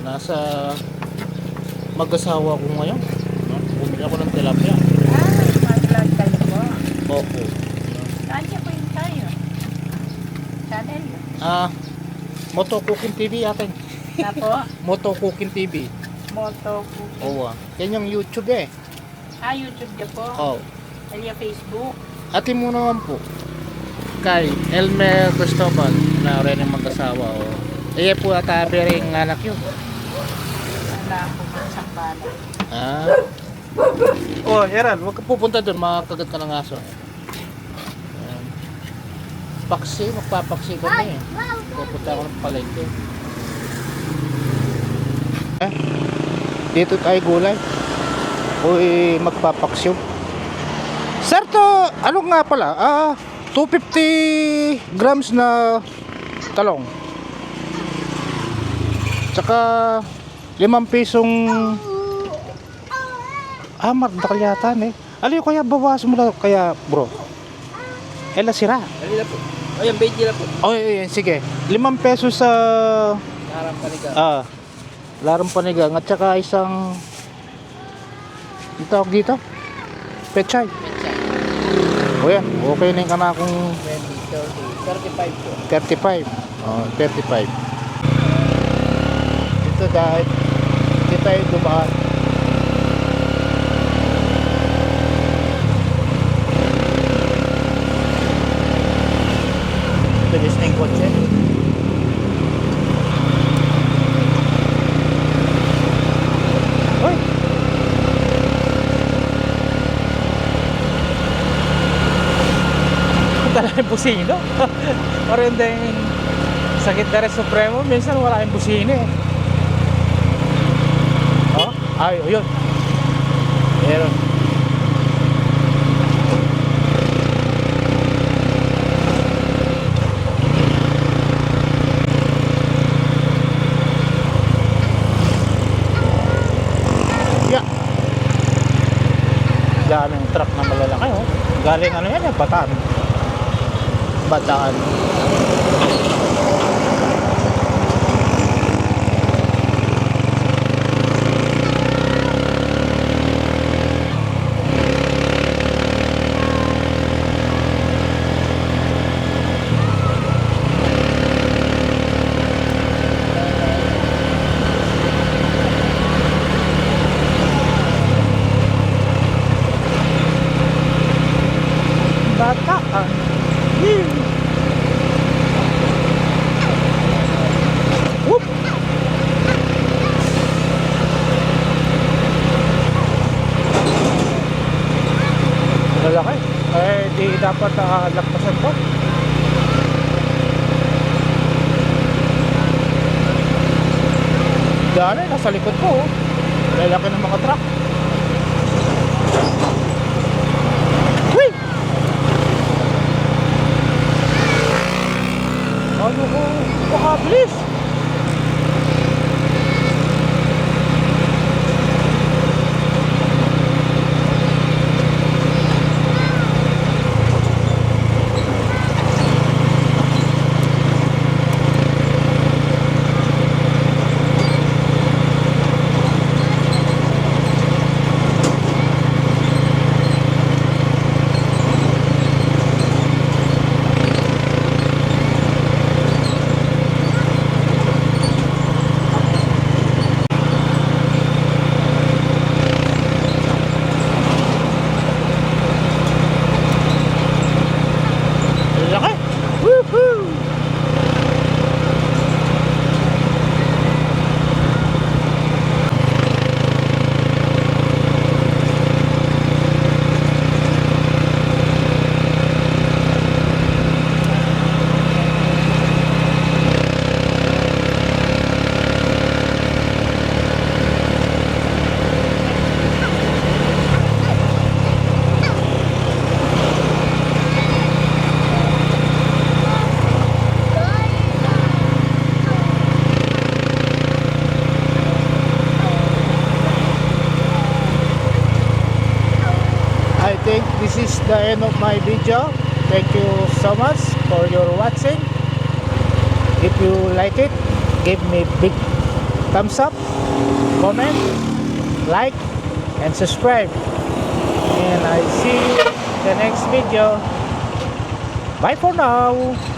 Nasa mag-asawa ko ngayon. Bumili ako ng tilapia. Mag-vlog kayo po. Opo. Saan siya po yung tayo? Channel yun. Moto Cooking TV atin. Na po? Moto Cooking TV. Moto po. Oo. Yan yung YouTube eh. YouTube niya po. Oh. Kaya Facebook. Atin mo naman po. Kay Elmer Cristobal na rin yung mag-asawa. Oh. Eh po atabi rin anak yun. Wala po sa bala. Oh, Eran, huwag ka pupunta doon, makakagat ka ng aso. Ayan. Paksi, magpapaksi kami eh. Pupunta ako ng palengke. Dito tayo gulay. Uy, magpapaksyo. Sir, to, ano nga pala? 250 grams na talong. Tsaka 5 pisong mardakal yata eh. Aliyo kaya bawas mo na kaya bro. Ela sira. Alila po. Ayan, 20 na po. Oh, yeah, sige. 5 pesos sa Harap paniga. larang panigang at saka isang ang tawag dito? Pechay. O yan, okay na yung kanakong 20, 30, 35 po. 35. Oh, 35. Ito dahil hindi tayo dumaan. Bilis na yung kotse. Hoy! Dala yung busino. Parang yung sakit na rin supremo. Minsan wala yung busino eh. Oh, ay, yun. Meron. Yeah. Daming truck na malalaki oh. Galing ano yan, Bataan. Bataan. Bataan. Whoop. Lalaki. Eh, di dapat lakpasan ko. Dali, nasa likod ko. Oh. Lalaki ng mga truck. Whee! Ano ko? Pakabilis! Laki! Woohoo! I think this is the end of my video. Thank you so much for your watching. If you like it, give me big thumbs up, comment, like, and subscribe. And I see you in the next video. Bye for now.